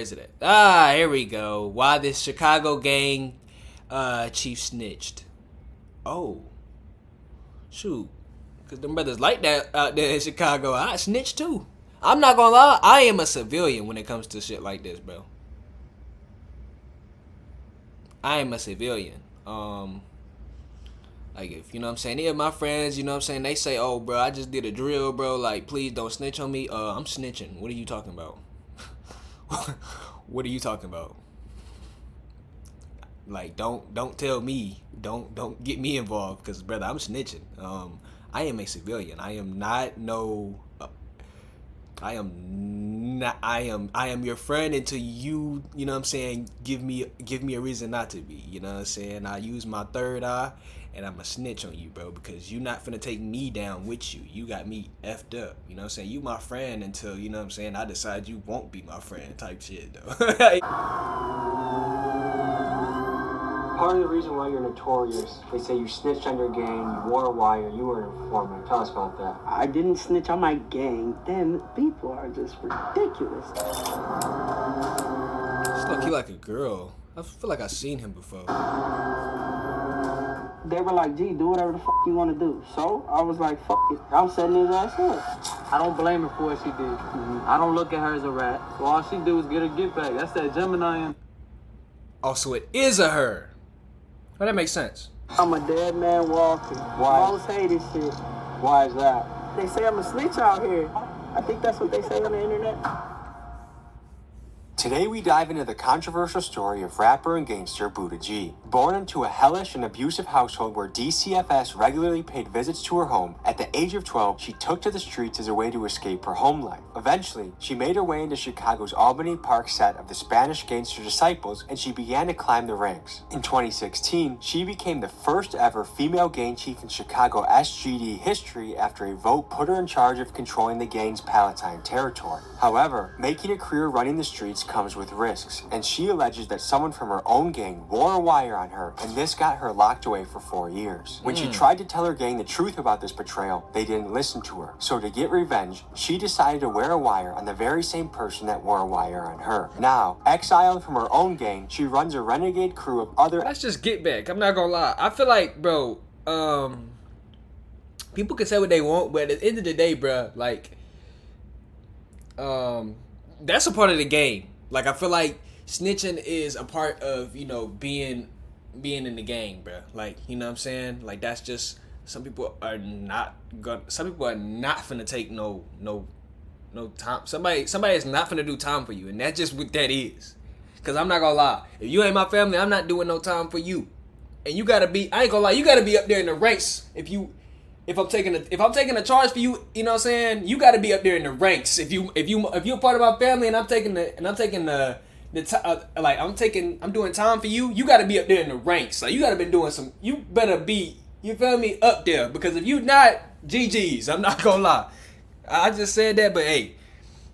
is it at? Here we go. Why this Chicago gang chief snitched. Oh. Shoot. Because them brothers like that out there in Chicago. I snitch too. I'm not gonna lie. I am a civilian when it comes to shit like this, bro. I am a civilian. Like, if, you know what I'm saying, any of my friends, you know what I'm saying, they say, oh, bro, I just did a drill, bro, like, please don't snitch on me. I'm snitching. What are you talking about? What are you talking about? Like, don't tell me. Don't get me involved, because, brother, I'm snitching. I am a civilian. I am not no... I am your friend until you know what I'm saying, give me a reason not to be, you know what I'm saying? I use my third eye and I'm a snitch on you, bro, because you not finna take me down with you. You got me effed up, you know what I'm saying? You my friend until, you know what I'm saying, I decide you won't be my friend type shit, though. Part of the reason why you're notorious, they say you snitched on your gang, you wore a wire, you were an informant. Tell us about that. I didn't snitch on my gang. Then people are just ridiculous. It's look, he like a girl. I feel like I've seen him before. They were like, gee, do whatever the fuck you want to do. So I was like, fuck it. I'm setting his ass up. I don't blame her for what she did. I don't look at her as a rat. So all she do is get her get back. That's that Gemini. Oh, so it is a her. Well, that makes sense. I'm a dead man walking. Why? Most hated shit. Why is that? They say I'm a snitch out here. I think that's what they say on the internet. Today we dive into the controversial story of rapper and gangster Buddha G. Born into a hellish and abusive household where DCFS regularly paid visits to her home, at the age of 12, she took to the streets as a way to escape her home life. Eventually, she made her way into Chicago's Albany Park set of the Spanish Gangster Disciples, and she began to climb the ranks. In 2016, she became the first ever female gang chief in Chicago SGD history after a vote put her in charge of controlling the gang's Palatine territory. However, making a career running the streets comes with risks, and she alleges that someone from her own gang wore a wire on her, and this got her locked away for 4 years. When she tried to tell her gang the truth about this betrayal, they didn't listen to her. So to get revenge, she decided to wear a wire on the very same person that wore a wire on her. Now, exiled from her own gang, she runs a renegade crew of other... Let's just get back. I'm not gonna lie. I feel like, bro, people can say what they want, but at the end of the day, bro, like, that's a part of the game. Like, I feel like snitching is a part of, you know, being in the gang, bro. Like, you know what I'm saying? Like, that's just, some people are not finna take no time. Somebody is not finna do time for you, and that's just what that is. Cause I'm not gonna lie, if you ain't my family, I'm not doing no time for you. And you gotta be, I ain't gonna lie, you gotta be up there in the ranks. If I'm taking a charge for you, you know what I'm saying? You got to be up there in the ranks. If you're part of my family and I'm doing time for you, you got to be up there in the ranks. Like, you got to be doing some. You better be, you feel me, up there, because if you not, GG's. I'm not gonna lie. I just said that, but hey,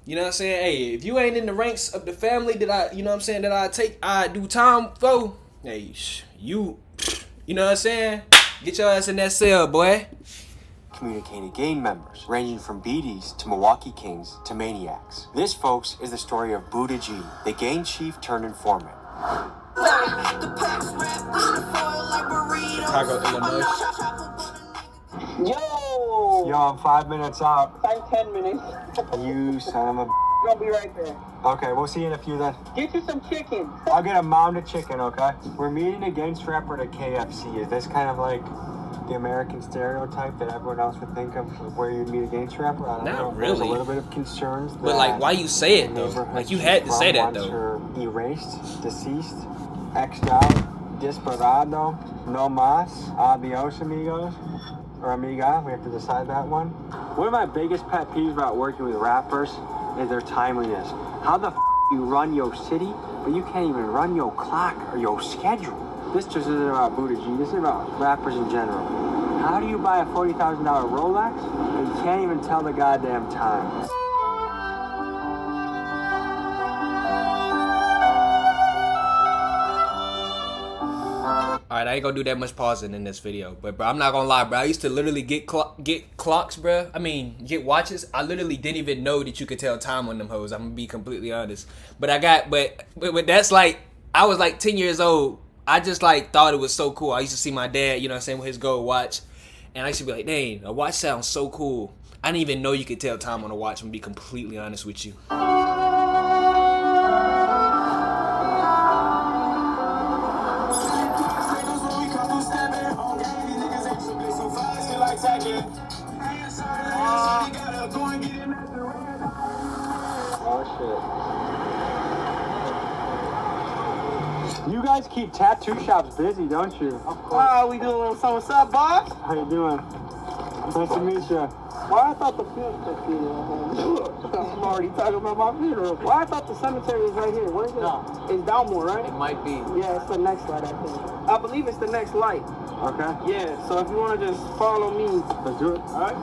you know what I'm saying? Hey, if you ain't in the ranks of the family that I do time for, hey, you know what I'm saying? Get your ass in that cell, boy. Communicated gang members, ranging from BDs to Milwaukee Kings to maniacs. This, folks, is the story of Buddha G, the gang chief turned informant. Chicago, Illinois. Yo, I'm 5 minutes out. I'm 10 minutes. You son of a... I'll be right there. Okay, we'll see you in a few then. Get you some chicken. I'll get a mound of chicken, okay? We're meeting a gangster rapper at a KFC. Is this kind of like the American stereotype that everyone else would think of where you'd meet a gangster rapper? I don't know. Not There's really. a little bit of concerns. But like, why you say it though? Like, you had to say that though. Her erased, deceased, xed out, desperado, no mas, adios amigos, or amiga. We have to decide that one. One of my biggest pet peeves about working with rappers is their timeliness. How the you run your city, but you can't even run your clock or your schedule. This just isn't about Buddha G, this is about rappers in general. How do you buy a $40,000 Rolex and you can't even tell the goddamn time? Alright, I ain't gonna do that much pausing in this video. But, bro, I'm not gonna lie, bro. I used to literally get clocks, bro. I mean, get watches. I literally didn't even know that you could tell time on them hoes. I'm gonna be completely honest. But that's like, I was like 10 years old. I just like thought it was so cool. I used to see my dad, you know what I'm saying, with his gold watch. And I used to be like, dang, a watch sounds so cool. I didn't even know you could tell time on a watch. I'm gonna be completely honest with you. You guys keep tattoo shops busy, don't you? Wow, we doing some what's up, boss? How you doing? Nice to meet you. Why I thought the funeral. I'm already talking about my funeral. Why I thought the cemetery was right here. Where is it? No. It's Dalmore, right? It might be. Yeah, it's the next light, I think. I believe it's the next light. Okay. Yeah, so if you want to just follow me. Let's do it. All right?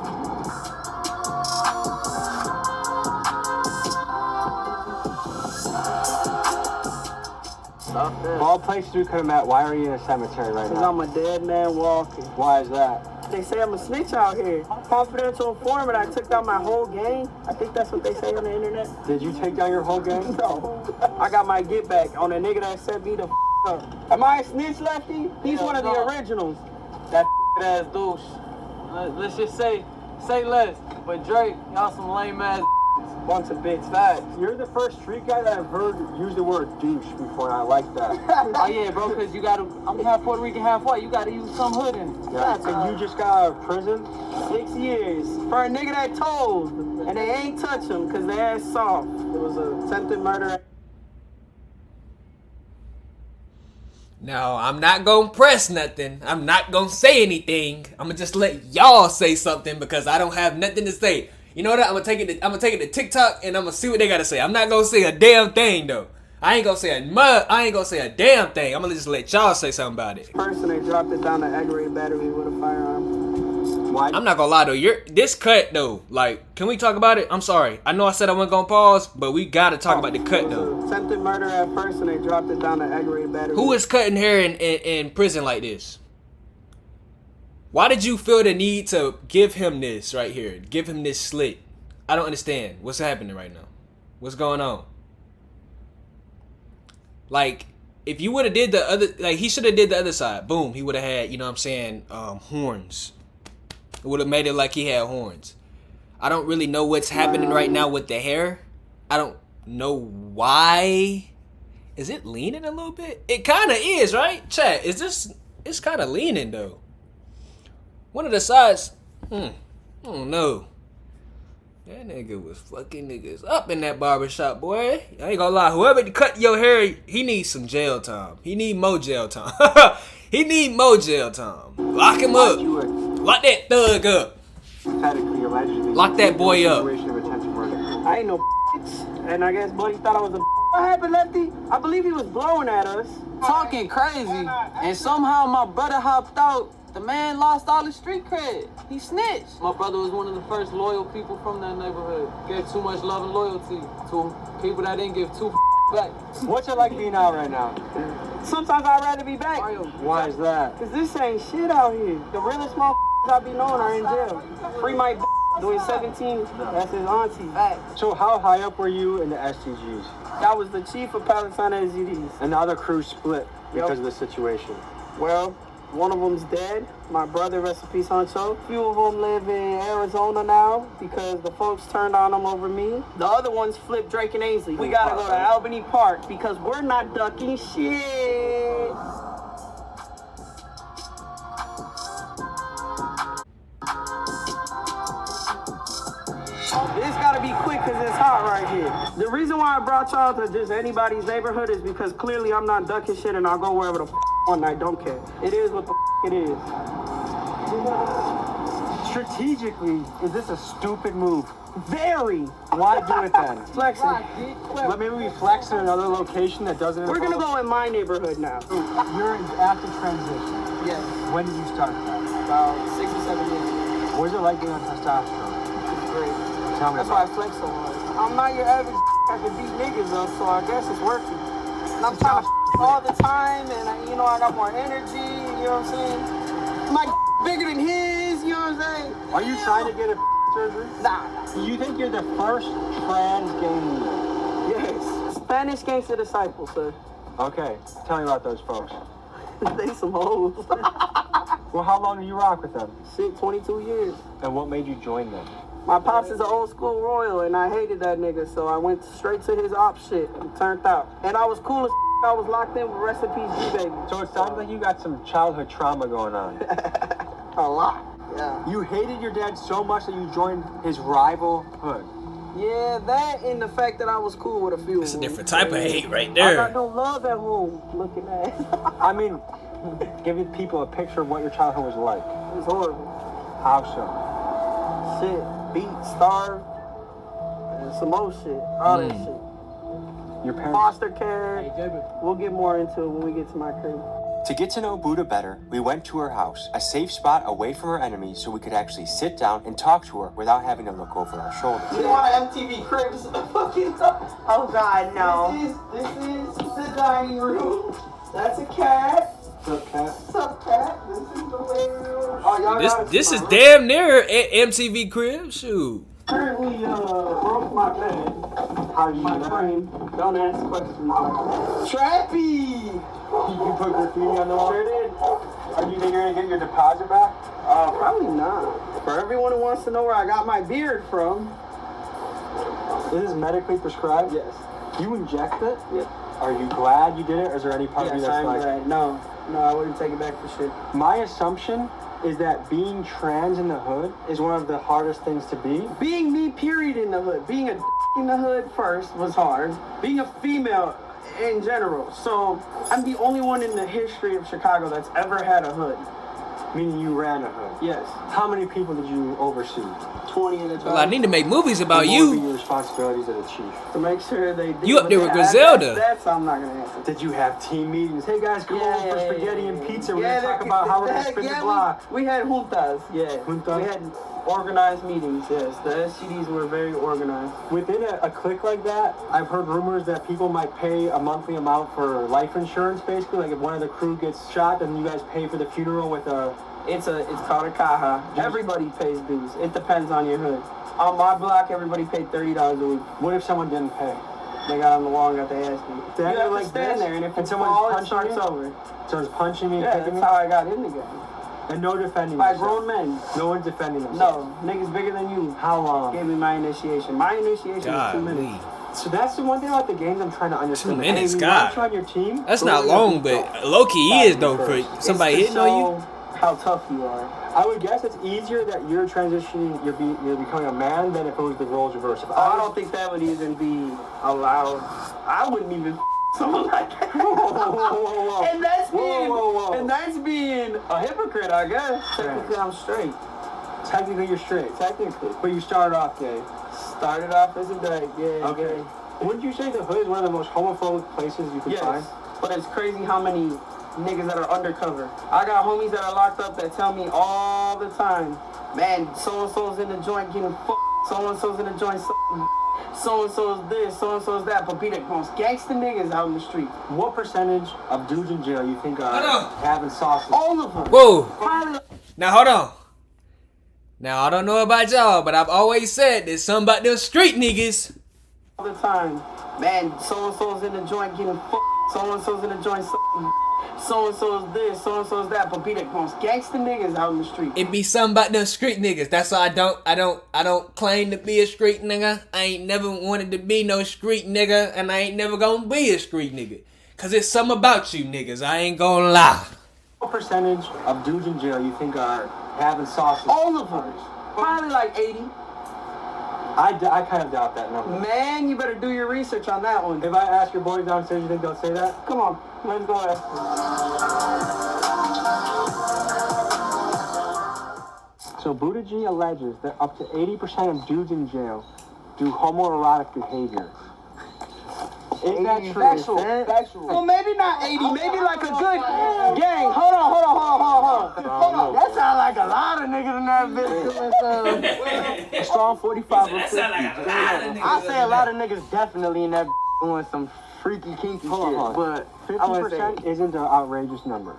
Of all places we could have met, why are you in a cemetery right Because now? I'm a dead man walking. Why is that? They say I'm a snitch out here. Confidential informant. I took down my whole gang. I think that's what they say on the internet. Did you take down your whole gang? No. I got my get back on a nigga that set me the up. Am I a snitch, Lefty? He's one of the originals. That ass douche. Let's just say less. But Drake, y'all some lame ass. Bunch of bitch facts. You're the first street guy that I've heard use the word douche before, and I like that. Oh yeah, bro, because you gotta, I'm half Puerto Rican, half white. You gotta use some hood in it. Yeah. And you just got out of prison? 6 years. For a nigga that told. And they ain't touch him because they ass soft. It was a attempted murder. Now, I'm not gonna press nothing. I'm not gonna say anything. I'm gonna just let y'all say something because I don't have nothing to say. You know what? I'm gonna take it to TikTok and I'm gonna see what they gotta say. I'm not gonna say a damn thing though. I ain't gonna say a damn thing. I'm gonna just let y'all say something about it. Person, they dropped it down the aggravated battery with a firearm. Why? I'm not gonna lie though. This cut though. Like, can we talk about it? I'm sorry. I know I said I wasn't gonna pause, but we gotta talk about the cut though. Attempted murder at first, and they dropped it down the aggravated battery. Who is cutting hair in prison like this? Why did you feel the need to give him this right here? Give him this slit? I don't understand. What's happening right now? What's going on? Like, if you would have did the other, like he should have did the other side. Boom, he would have had, you know what I'm saying, horns. It would have made it like he had horns. I don't really know what's happening right now with the hair. I don't know why. Is it leaning a little bit? It kind of is, right? Chat, it's kind of leaning though. One of the sides, I don't know. That nigga was fucking niggas up in that barbershop, boy. I ain't gonna lie. Whoever cut your hair, he needs some jail time. He need more jail time. He need more jail time. Lock him up. Lock that thug up. Lock that boy up. I ain't no bitch. And I guess Buddy thought I was a. What happened, Lefty? I believe he was blowing at us. Talking crazy. And somehow my brother hopped out. The man lost all his street cred. He snitched. My brother was one of the first loyal people from that neighborhood. Gave too much love and loyalty to people that didn't give two back. What's it like being out right now? Sometimes I'd rather be back. Why is that? Cause this ain't shit out here. The realest motherfuckers I be knowing are in jail. Free my doing 17, that's his auntie. So how high up were you in the STGs? That was the chief of Palisana SUDs. And the other crew split because of the situation. Well, one of them's dead. My brother, rest in peace, Huncho. A few of them live in Arizona now because the folks turned on them over me. The other ones flipped Drake and Ainsley. We gotta go to Albany Park because we're not ducking shit. This gotta be quick because it's hot right here. The reason why I brought y'all to just anybody's neighborhood is because clearly I'm not ducking shit and I'll go wherever the one I don't care. It is what the it is. Strategically, is this a stupid move? Very. Why do it then? Flexing. Let maybe we flex in another location that doesn't We're gonna involve- go in my neighborhood now. You're in active transition. Yes. When did you start that? About 6 or 7 years ago. What is it like being on testosterone? It's great. Tell me That's why I about it. flex so hard. I'm not your average I can beat niggas though, so I guess it's working. And I'm trying to all the time, and I got more energy. You know what I'm saying? My bigger than his. You know what I'm saying? Are you trying to get a surgery? Nah. Do you think you're the first trans gang leader? Yes. Spanish gangster disciple, sir. Okay, tell me about those folks. They some hoes. Well, how long do you rock with them? Shit, 22 years. And what made you join them? My pops is an old school royal, and I hated that nigga, so I went straight to his op shit and turned out. And I was cool as I was locked in with Rest in Peace G-Baby. So it sounds like you got some childhood trauma going on. A lot. Yeah. You hated your dad so much that you joined his rival hood. Yeah, that and the fact that I was cool with a few. It's a different type of hate right I there. got no love at home. Looking at it. I mean, giving people a picture of what your childhood was like. It was horrible. How so? Shit, beat, starved, and some more shit. All that shit. Your parents... Foster care. We'll get more into it when we get to my crib. To get to know Buddha better, we went to her house, a safe spot away from her enemies so we could actually sit down and talk to her without having to look over our shoulders. You want an MTV Cribs fucking top? Oh God, no. This is the dining room. That's a cat. What's up, cat? What's up, cat? This is the living room. Oh, y'all got This it. is damn near MTV Crib. Shoot. Currently broke my bed. How you My frame. Don't ask questions like that. Trappy! You put graffiti on the wall? Sure did. Are you think you're gonna get your deposit back? Probably not. For everyone who wants to know where I got my beard from. This is medically prescribed? Yes. You inject it? Yes. Are you glad you did it, or is there any part of you Yes, that's I'm like... glad. No, I wouldn't take it back for shit. My assumption is that being trans in the hood is one of the hardest things to be. Being me, period, in the hood. Being a in the hood first was hard. Being a female in general. So I'm the only one in the history of Chicago that's ever had a hood. Meaning you ran a hood. Yes. How many people did you oversee? 20 at a time. Well, I need to make movies about What would be you. your responsibilities as a chief? To make sure they do. You up there with Griselda. That's I'm not going to answer. Did you have team meetings? Hey guys, come over for spaghetti and pizza. We're gonna talk that- about how we're gonna that- spin the yeah, block. We had juntas, yeah. Juntas? We had organized meetings, yes. The SGDs were very organized. Within a clique like that, I've heard rumors that people might pay a monthly amount for life insurance, basically. Like if one of the crew gets shot, then you guys pay for the funeral with a... It's called a caja. Everybody pays dues. It depends on your hood. On my block, everybody paid $30 a week. What if someone didn't pay? They got on the wall and got their ass beat. Then You have like to stand this, there, and if and it's someone's fall, it punching starts you? over. Someone's punching me, Yeah, kicking that's me, how I got in the game. and no defending By themselves. grown men. No one's defending themselves. No, niggas bigger than you. How long? Gave me my initiation. My initiation was 2 minutes. Golly. So that's the one thing about the games I'm trying to understand. 2 minutes, Hey, we God. want you on your team. That's but not we're gonna long, be but tough. low-key Gotta is be though first. for somebody It's to hitting on you. show how tough you are. I would guess it's easier that you're transitioning, you're becoming a man than if it was the roles reversed. If I don't think that would even be allowed. I wouldn't even someone like that. Whoa. And that's being Whoa. and that's being a hypocrite, I guess. Technically, I'm straight. Technically, you're straight. Technically, But you started off gay. started off as a dyke. Yeah. Okay. Yeah. Wouldn't you say the hood is one of the most homophobic places you could find? Yes, but it's crazy how many niggas that are undercover. I got homies that are locked up that tell me all the time, man, so-and-so's in the joint getting fucked, so-and-so's in the joint so-and-so's this, so-and-so's that, but be the most gangster niggas out in the street. What percentage of dudes in jail you think are Hold on. having sausage? All of them. Whoa. Probably Now hold on. Now I don't know about y'all, but I've always said there's something about them street niggas. all the time, man, so-and-so's in the joint getting fucked, so-and-so's in the joint so-and-so's this, so-and-so's that, but be the most gangster niggas out in the street. It be something about them street niggas. That's why I don't claim to be a street nigga. I ain't never wanted to be no street nigga, and I ain't never gonna be a street nigga. Cause it's something about you niggas. I ain't gonna lie. What percentage of dudes in jail you think are having sausage? All of them. Probably like 80. I kind of doubt that number. Man, you better do your research on that one. If I ask your boys downstairs, you think they'll say that? Come on, let's go ahead. So Buddha G alleges that up to 80% of dudes in jail do homoerotic behavior. Is that true? Factual. Well, maybe not 80, maybe like a good gang. Hold on. That sound like a lot of niggas in that bitch. A strong 45 or 50. That sound like a lot of niggas I say a lot of niggas definitely in that. want some freaky kinky Hold shit, on. but I would say 50% isn't an outrageous number.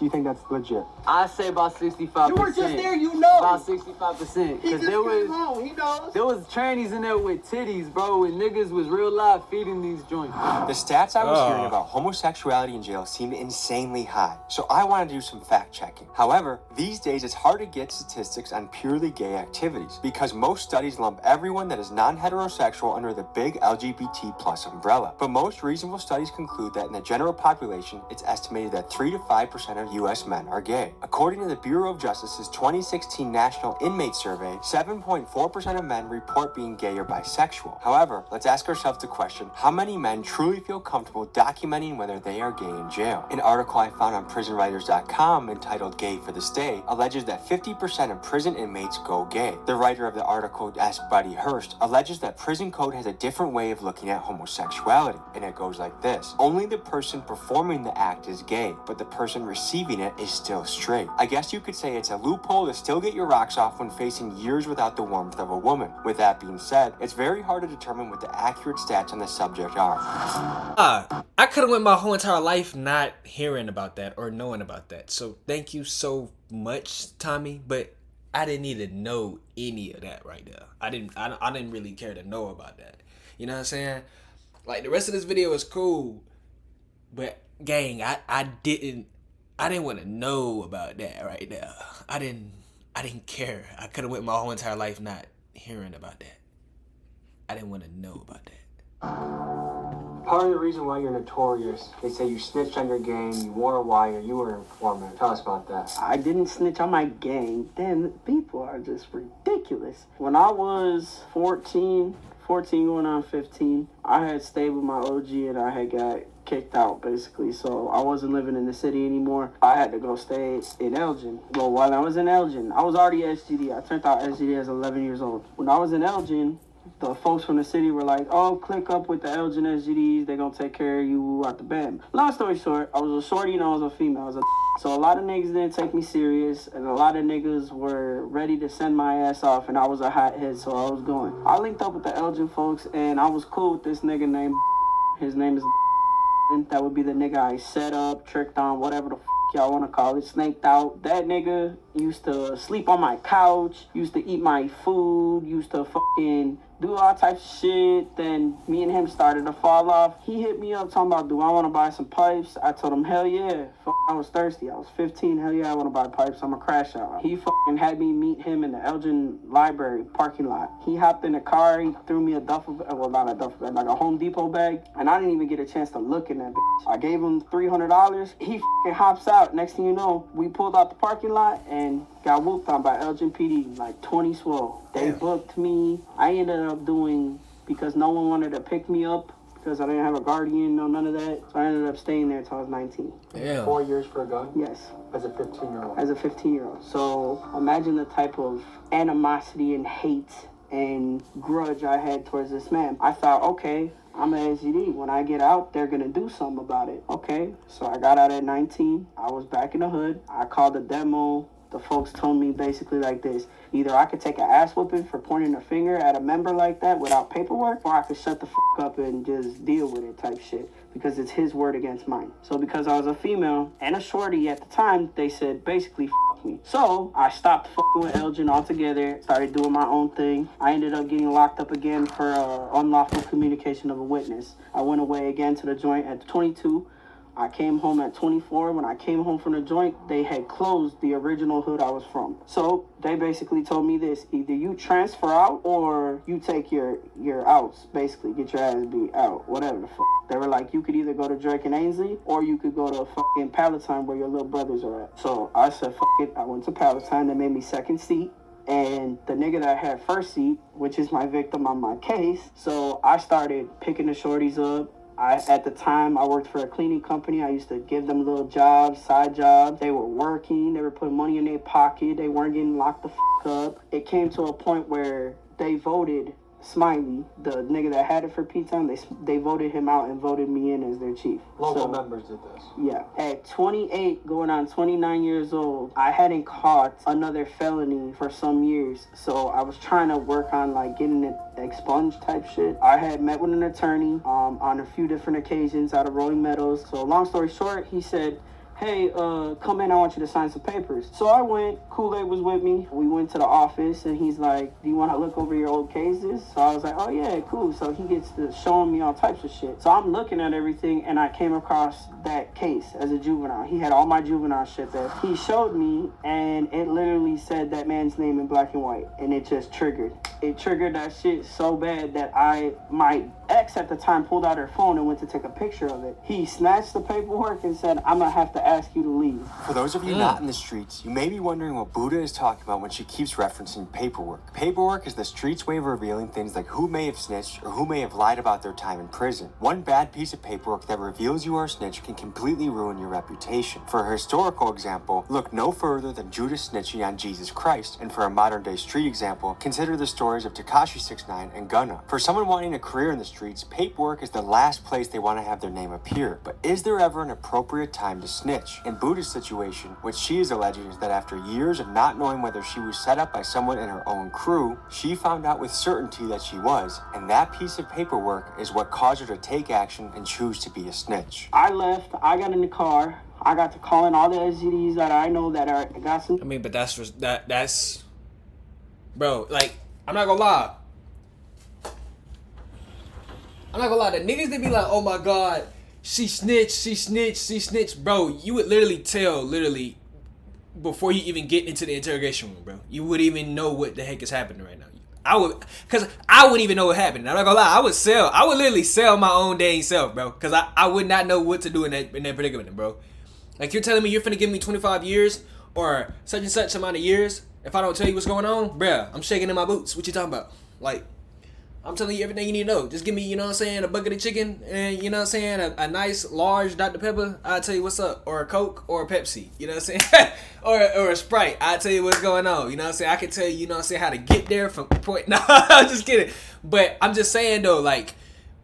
You think that's legit? I say about 65%. you were just there, you know. About 65%. He just came home, he knows. There was trannies in there with titties, bro, and niggas was real live feeding these joints. The stats I was hearing about homosexuality in jail seemed insanely high, so I wanted to do some fact checking. However, these days it's hard to get statistics on purely gay activities because most studies lump everyone that is non-heterosexual under the big LGBT plus umbrella. But most reasonable studies conclude that in the general population, it's estimated that 3 to 5% of U.S. men are gay. According to the Bureau of Justice's 2016 National Inmate Survey, 7.4% of men report being gay or bisexual. However, let's ask ourselves the question, how many men truly feel comfortable documenting whether they are gay in jail? An article I found on prisonwriters.com entitled Gay for the Stay alleges that 50% of prison inmates go gay. The writer of the article, S. Buddy Hurst, alleges that prison code has a different way of looking at homosexuality, and it goes like this. Only the person performing the act is gay, but the person receiving it is still straight. I guess you could say it's a loophole to still get your rocks off when facing years without the warmth of a woman. With that being said, it's very hard to determine what the accurate stats on the subject are. I could have went my whole entire life not hearing about that or knowing about that. So thank you so much, Tommy. But I didn't need to know any of that right there. I didn't really care to know about that. You know what I'm saying? Like the rest of this video is cool, but gang, I didn't want to know about that right there. I didn't care. I could have went my whole entire life not hearing about that. I didn't want to know about that. Part of the reason why you're notorious, they say you snitched on your gang, you wore a wire, you were an informant. Tell us about that. I didn't snitch on my gang. Then people are just ridiculous. When I was 14 going on 15, I had stayed with my OG and I had got kicked out basically, so I wasn't living in the city anymore. I had to go stay in Elgin. Well, while I was in Elgin, I was already SGD. I turned out SGD as 11 years old. When I was in Elgin, the folks from the city were like, oh, click up with the Elgin SGDs, they gonna take care of you out the bed. Long story short, I was a shorty and I was a female. So a lot of niggas didn't take me serious, and a lot of niggas were ready to send my ass off, and I was a hothead, so I was going. I linked up with the Elgin folks, and I was cool with this nigga named, his name is that would be the nigga I set up, tricked on, whatever the y'all want to call it, snaked out. That nigga used to sleep on my couch, used to eat my food, used to fucking do all types of shit. Then me and him started to fall off. He hit me up talking about, do I want to buy some pipes? I told him, hell yeah. I was thirsty. I was 15. Hell yeah, I want to buy pipes. I'm a crash out. He fucking had me meet him in the Elgin Library parking lot. He hopped in the car. He threw me a duffel bag. Well, not a duffel bag, like a Home Depot bag. And I didn't even get a chance to look in that bitch. I gave him $300. He fucking hops out. Next thing you know, we pulled out the parking lot and got whooped on by Elgin PD, like 20 swole. They booked me. I ended up doing, because no one wanted to pick me up, because I didn't have a guardian, no none of that. So I ended up staying there until I was 19. Yeah. 4 years for a gun? Yes. As a 15-year-old? As a 15-year-old. So imagine the type of animosity and hate and grudge I had towards this man. I thought, okay, I'm an SGD. When I get out, they're going to do something about it. Okay, so I got out at 19. I was back in the hood. I called the demo. The folks told me basically like this: either I could take an ass whooping for pointing a finger at a member like that without paperwork, or I could shut the fuck up and just deal with it type shit, because it's his word against mine. So because I was a female and a shorty at the time, they said basically fuck me. So I stopped fucking with Elgin altogether, started doing my own thing. I ended up getting locked up again for unlawful communication of a witness. I went away again to the joint at 22. I came home at 24. When I came home from the joint, they had closed the original hood I was from. So they basically told me this: either you transfer out or you take your outs, basically get your ass beat out, whatever the fuck. They were like, you could either go to Drake and Ainsley or you could go to fucking Palatine where your little brothers are at. So I said, fuck it. I went to Palatine. They made me second seat. And the nigga that had first seat, which is my victim on my case, so I started picking the shorties up. At the time, I worked for a cleaning company. I used to give them little jobs, side jobs. They were working. They were putting money in their pocket. They weren't getting locked the fuck up. It came to a point where they voted Smiley, the nigga that had it for P-Town, they voted him out and voted me in as their chief. Local members did this. Yeah. At 28, going on 29 years old, I hadn't caught another felony for some years. So I was trying to work on like getting it expunged type shit. I had met with an attorney on a few different occasions out of Rolling Meadows. So long story short, he said, hey, come in, I want you to sign some papers. So I went, Kool-Aid was with me. We went to the office and he's like, do you want to look over your old cases? So I was like, oh yeah, cool. So he gets to showing me all types of shit. So I'm looking at everything and I came across that case as a juvenile. He had all my juvenile shit there. He showed me and it literally said that man's name in black and white and it just triggered. It triggered that shit so bad that my ex at the time pulled out her phone and went to take a picture of it. He snatched the paperwork and said, I'm gonna have to ask you to leave. For those of you not in the streets, you may be wondering what Buddha is talking about when she keeps referencing paperwork. Paperwork is the streets' way of revealing things like who may have snitched or who may have lied about their time in prison. One bad piece of paperwork that reveals you are a snitch can completely ruin your reputation. For a historical example, look no further than Judas snitching on Jesus Christ, and for a modern day street example, consider the stories of Tekashi 6ix9ine and Gunna. For someone wanting a career in the streets, paperwork is the last place they want to have their name appear. But is there ever an appropriate time to snitch? In Buddha's situation, what she is alleging is that after years of not knowing whether she was set up by someone in her own crew, she found out with certainty that she was, and that piece of paperwork is what caused her to take action and choose to be a snitch. I left, I got in the car, I got to calling all the SGDs that I know that are got some. I mean, but that's bro, like, I'm not gonna lie. The niggas that be like, oh my god, she snitched, bro. You would literally tell, before you even get into the interrogation room, bro. You wouldn't even know what the heck is happening right now. I wouldn't even know what happened. I'm not gonna lie, I would literally sell my own dang self, bro. Cause I would not know what to do in that predicament, bro. Like, you're telling me you're finna give me 25 years or such and such amount of years if I don't tell you what's going on, bruh, I'm shaking in my boots. What you talking about? Like, I'm telling you everything you need to know. Just give me, you know what I'm saying, a bucket of chicken and, you know what I'm saying, a nice large Dr. Pepper. I'll tell you what's up. Or a Coke or a Pepsi. You know what I'm saying? or a Sprite. I'll tell you what's going on. You know what I'm saying? I can tell you, you know what I'm saying, how to get there from point. No, I'm just kidding. But I'm just saying, though, like,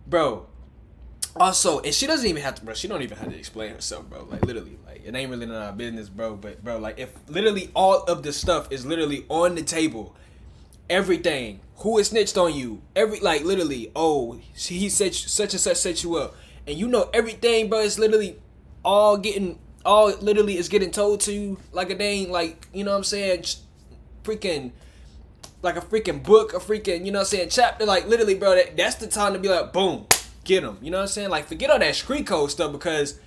bro. Also, and she doesn't even have to, bro. She don't even have to explain herself, bro. Like, literally. Like, it ain't really none of our business, bro. But, bro, like, if literally all of the stuff is literally on the table, everything, who is snitched on you, like, literally, oh, he said such and such set you up, and you know everything, bro, it's literally literally is getting told to you like a dang, like, you know what I'm saying, freaking, like a freaking book, a freaking, you know what I'm saying, chapter, like, literally, bro, that's the time to be like, boom, get him, you know what I'm saying, like, forget all that street code stuff, because,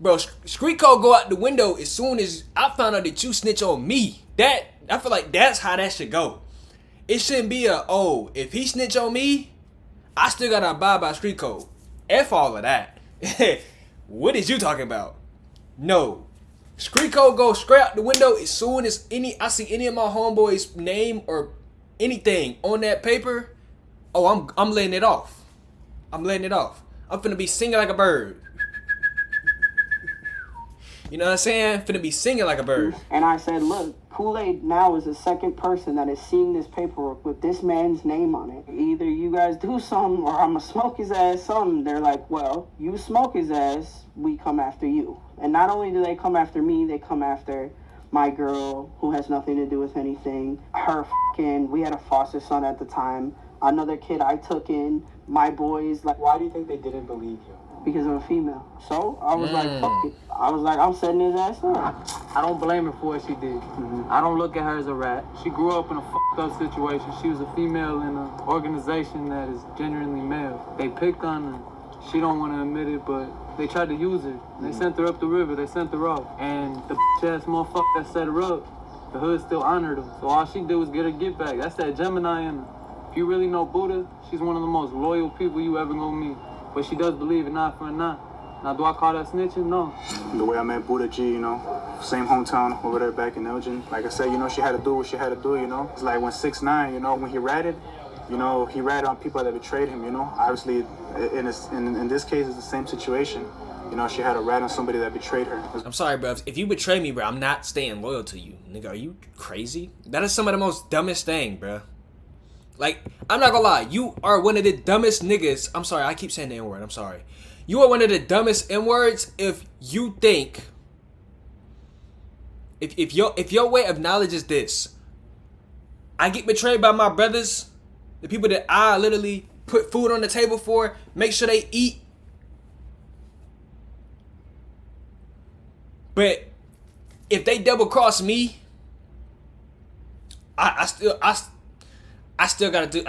bro, street code go out the window as soon as I found out that you snitch on me. I feel like that's how that should go. It shouldn't be if he snitch on me, I still gotta abide by street code. F all of that. What is you talking about? No. Street code goes straight out the window as soon as I see any of my homeboys' name or anything on that paper. Oh, I'm letting it off. I'm finna be singing like a bird. You know what I'm saying? Finna be singing like a bird. And I said, look, Kool-Aid now is the second person that is seeing this paperwork with this man's name on it. Either you guys do something or I'ma smoke his ass something. They're like, well, you smoke his ass, we come after you. And not only do they come after me, they come after my girl, who has nothing to do with anything. We had a foster son at the time. Another kid I took in. My boys, like, why do you think they didn't believe you? Because I'm a female. So I was like, fuck it. I was like, I'm setting his ass up. I don't blame her for what she did. I don't look at her as a rat. She grew up in a fucked up situation. She was a female in an organization that is genuinely male. They picked on her. She don't want to admit it, but they tried to use her. They sent her up the river. They sent her off. And the ass motherfucker that set her up, the hood still honored her. So all she did was get her get back. That's that Gemini in her. If you really know Buddha, she's one of the most loyal people you ever gonna meet. But she does believe in not for a not. Now, do I call that snitching? No. The way I met Buddha G, you know, same hometown over there back in Elgin. Like I said, you know, she had to do what she had to do, you know. It's like when 6ix9ine, you know, when he ratted, you know, he ratted on people that betrayed him, you know. Obviously, in this case, it's the same situation. You know, she had a rat on somebody that betrayed her. I'm sorry, bro. If you betray me, bro, I'm not staying loyal to you. Nigga, are you crazy? That is some of the most dumbest thing, bro. Like, I'm not gonna lie, you are one of the dumbest niggas. I'm sorry, I keep saying the N-word, I'm sorry. You are one of the dumbest N-words if you think, if your way of knowledge is this. I get betrayed by my brothers, the people that I literally put food on the table for, make sure they eat. But if they double cross me, I still gotta do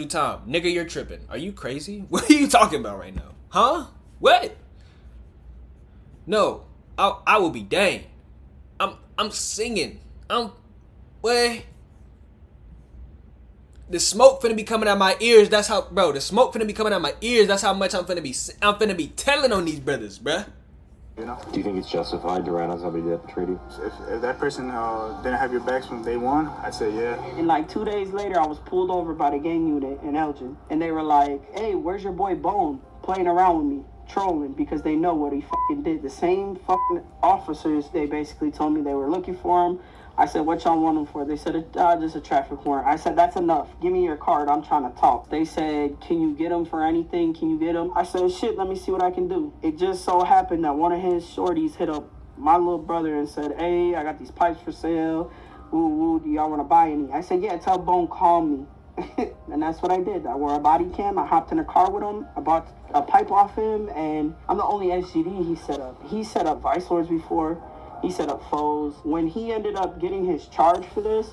time. Nigga, you're tripping. Are you crazy? What are you talking about right now? Huh? What? No. I will be dang. I'm singing. What? The smoke finna be coming out my ears. That's how, bro. The smoke finna be coming out my ears. That's how much I'm finna be telling on these brothers, bruh. You know? Do you think it's justified to rat on somebody that betrayed you? If that person didn't have your backs from day one, I'd say yeah. And like 2 days later, I was pulled over by the gang unit in Elgin. And they were like, hey, where's your boy Bone? Playing around with me, trolling, because they know what he fucking did. The same fucking officers, they basically told me they were looking for him. I said, what y'all want him for? They said, just a traffic warrant. I said, that's enough. Give me your card. I'm trying to talk. They said, can you get him for anything? Can you get him? I said, shit, let me see what I can do. It just so happened that one of his shorties hit up my little brother and said, hey, I got these pipes for sale. Woo, woo, do y'all want to buy any? I said, yeah, tell Bone, call me. And that's what I did. I wore a body cam. I hopped in a car with him. I bought a pipe off him, and I'm the only SGD he set up. He set up Vice Lords before. He set up foes. When he ended up getting his charge for this,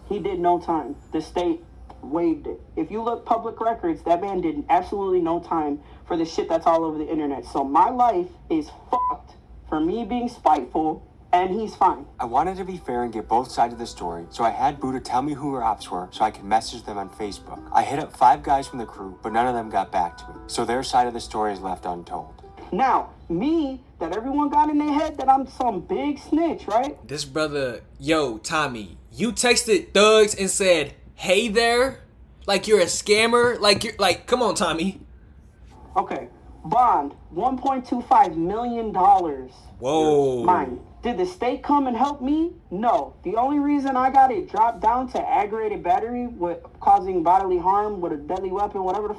he did no time. The state waived it. If you look public records, that man did absolutely no time for the shit that's all over the internet. So my life is fucked for me being spiteful, and he's fine. I wanted to be fair and get both sides of the story, so I had Buddha tell me who her ops were so I could message them on Facebook. I hit up 5 guys from the crew, but none of them got back to me, so their side of the story is left untold. Now, me, that everyone got in their head that I'm some big snitch, right? This brother, yo, Tommy, you texted Thugs and said, hey there? Like you're a scammer? Like, come on, Tommy. Okay, bond, $1.25 million. Whoa. Mine. Did the state come and help me? No. The only reason I got it dropped down to aggravated battery with causing bodily harm with a deadly weapon, whatever the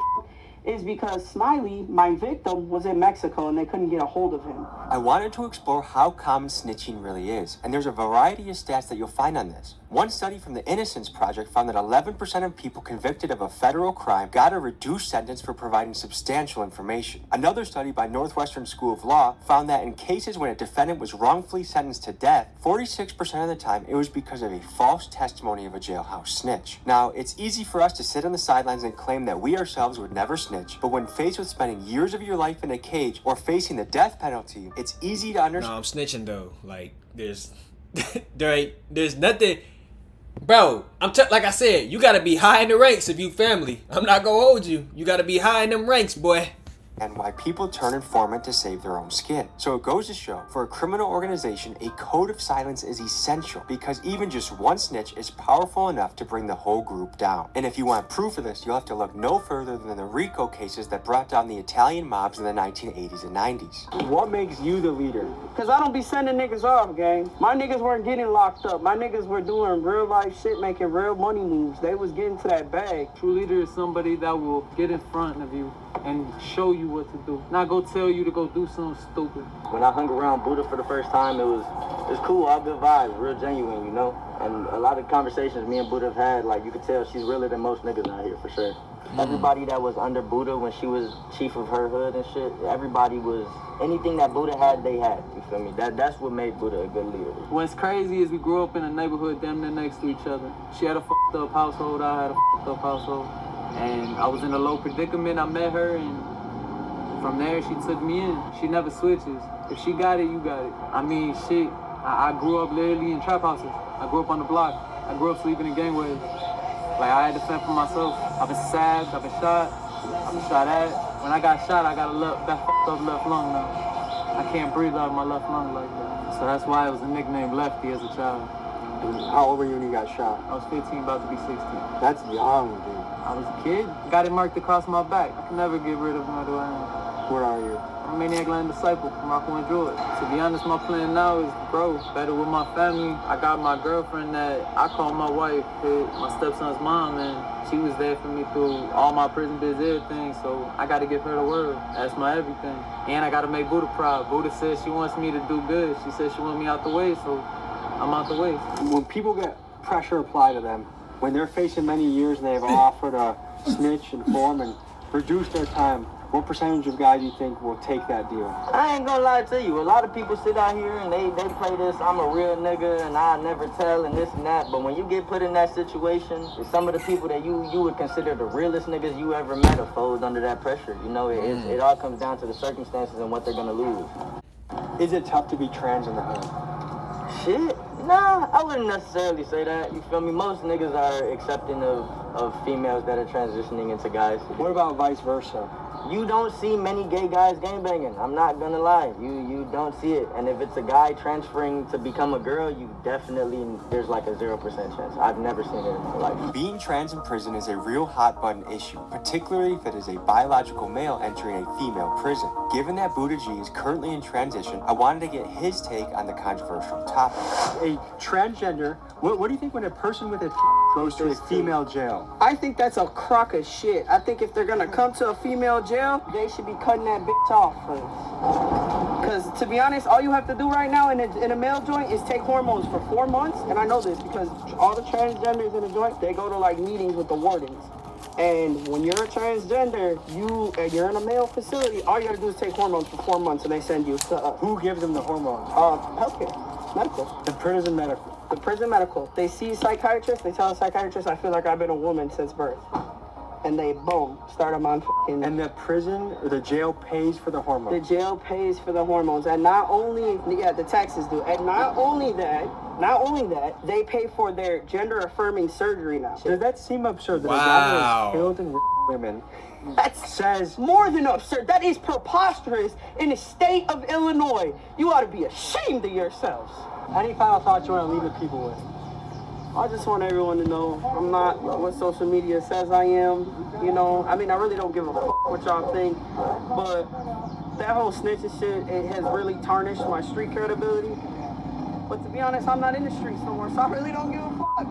is because Smiley, my victim, was in Mexico and they couldn't get a hold of him. I wanted to explore how common snitching really is, and there's a variety of stats that you'll find on this. One study from the Innocence Project found that 11% of people convicted of a federal crime got a reduced sentence for providing substantial information. Another study by Northwestern School of Law found that in cases when a defendant was wrongfully sentenced to death, 46% of the time it was because of a false testimony of a jailhouse snitch. Now, it's easy for us to sit on the sidelines and claim that we ourselves would never snitch, but when faced with spending years of your life in a cage or facing the death penalty, it's easy to understand. No, I'm snitching though. Like, there's nothing. Bro, like I said, you gotta be high in the ranks if you family. I'm not gonna hold you. You gotta be high in them ranks, boy. And why people turn informant to save their own skin. So it goes to show, for a criminal organization, a code of silence is essential because even just one snitch is powerful enough to bring the whole group down. And if you want proof of this, you'll have to look no further than the RICO cases that brought down the Italian mobs in the 1980s and 90s. What makes you the leader? Cause I don't be sending niggas off, gang. My niggas weren't getting locked up. My niggas were doing real life shit, making real money moves. They was getting to that bag. True leader is somebody that will get in front of you and show you what to do. Not go tell you to go do something stupid. When I hung around Buddha for the first time, it was cool, all good vibes, real genuine, you know? And a lot of conversations me and Buddha have had, like, you could tell she's realer than most niggas out here, for sure. Everybody that was under Buddha when she was chief of her hood and shit, everybody was, anything that Buddha had, they had, you feel me? That's what made Buddha a good leader. What's crazy is we grew up in a neighborhood damn near next to each other. She had a fucked up household, I had a fucked up household. And I was in a low predicament, I met her, and from there she took me in. She never switches. If she got it, you got it. I mean, shit, I grew up literally in trap houses. I grew up on the block. I grew up sleeping in gangways. Like, I had to fend for myself. I've been stabbed, I've been shot, I've been shot at. When I got shot, I got that fucked up left lung now. I can't breathe out of my left lung like that. So that's why it was a nickname Lefty as a child. How old were you when you got shot? I was 15, about to be 16. That's young, dude. I was a kid, got it marked across my back. I can never get rid of my I am. What are you? I'm a Maniac Land Disciple from Rocco and Druid. To be honest, my plan now is to grow better with my family. I got my girlfriend that I call my wife, my stepson's mom, and she was there for me through all my prison biz, everything, so I got to give her the word. That's my everything. And I got to make Buddha proud. Buddha says she wants me to do good. She says she wants me out the way, so I'm out the way. When people get pressure applied to them, when they're facing many years and they've offered to snitch, inform, and reduce their time, what percentage of guys do you think will take that deal? I ain't gonna lie to you. A lot of people sit out here and they play this, I'm a real nigga and I never tell and this and that. But when you get put in that situation, some of the people that you would consider the realest niggas you ever met are fold under that pressure. You know, it all comes down to the circumstances and what they're gonna lose. Is it tough to be trans in the hood? Shit. Nah, I wouldn't necessarily say that. You feel me? Most niggas are accepting of females that are transitioning into guys. What about vice versa? You don't see many gay guys gangbanging. I'm not gonna lie. You don't see it. And if it's a guy transferring to become a girl, you definitely, there's like a 0% chance. I've never seen it in my life. Being trans in prison is a real hot button issue, particularly if it is a biological male entering a female prison. Given that Buddha G is currently in transition, I wanted to get his take on the controversial topic. A transgender, what do you think when a person with a goes to a female jail? I think that's a crock of shit. I think if they're gonna come to a female jail, they should be cutting that bitch off first. Because to be honest, all you have to do right now in a male joint is take hormones for 4 months. And I know this because all the transgenders in the joint, they go to like meetings with the wardens. And when you're a transgender, you're in a male facility, all you gotta do is take hormones for 4 months and they send you to us. Who gives them the hormones? Healthcare, medical. The prison medical. The prison medical. They see psychiatrists, they tell a psychiatrist, I feel like I've been a woman since birth. And they, boom, start them on fucking... And the prison, or the jail pays for the hormones? The jail pays for the hormones. And not only, the taxes do. And not only that, they pay for their gender-affirming surgery now. Does that seem absurd that Wow. a guy that has killed and women says... More than absurd. That is preposterous in the state of Illinois. You ought to be ashamed of yourselves. Any final thoughts you want to leave the people with? I just want everyone to know I'm not what social media says I am. You know, I mean, I really don't give a fuck what y'all think, but that whole snitching shit, it has really tarnished my street credibility. But to be honest, I'm not in the streets no more, so I really don't give a fuck.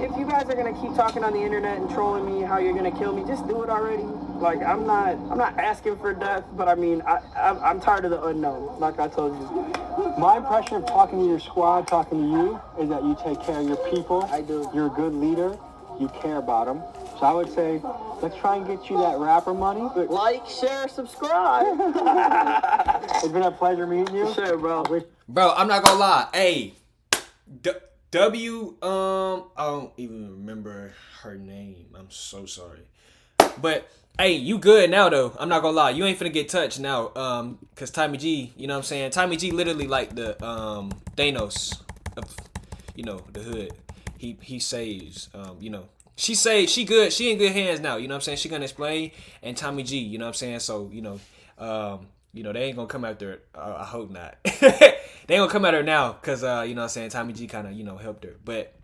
If you guys are gonna keep talking on the internet and trolling me how you're gonna kill me, just do it already. Like, I'm not asking for death, but I mean, I'm tired of the unknown, like I told you. My impression of talking to your squad, talking to you, is that you take care of your people. I do. You're a good leader. You care about them. So I would say, let's try and get you that rapper money. Like, share, subscribe. It's been a pleasure meeting you. Sure, bro. Bro, I'm not gonna lie. Hey, I don't even remember her name. I'm so sorry. But hey, you good now though. I'm not gonna lie. You ain't finna get touched now. Cause Tommy G, you know what I'm saying? Tommy G literally like the Thanos of, you know, the hood. He saves, you know. She good. She in good hands now. You know what I'm saying? She gonna explain. And Tommy G, you know what I'm saying? So, you know, they ain't gonna come after her. I hope not. They ain't gonna come at her now, cause you know what I'm saying, Tommy G kinda, you know, helped her. But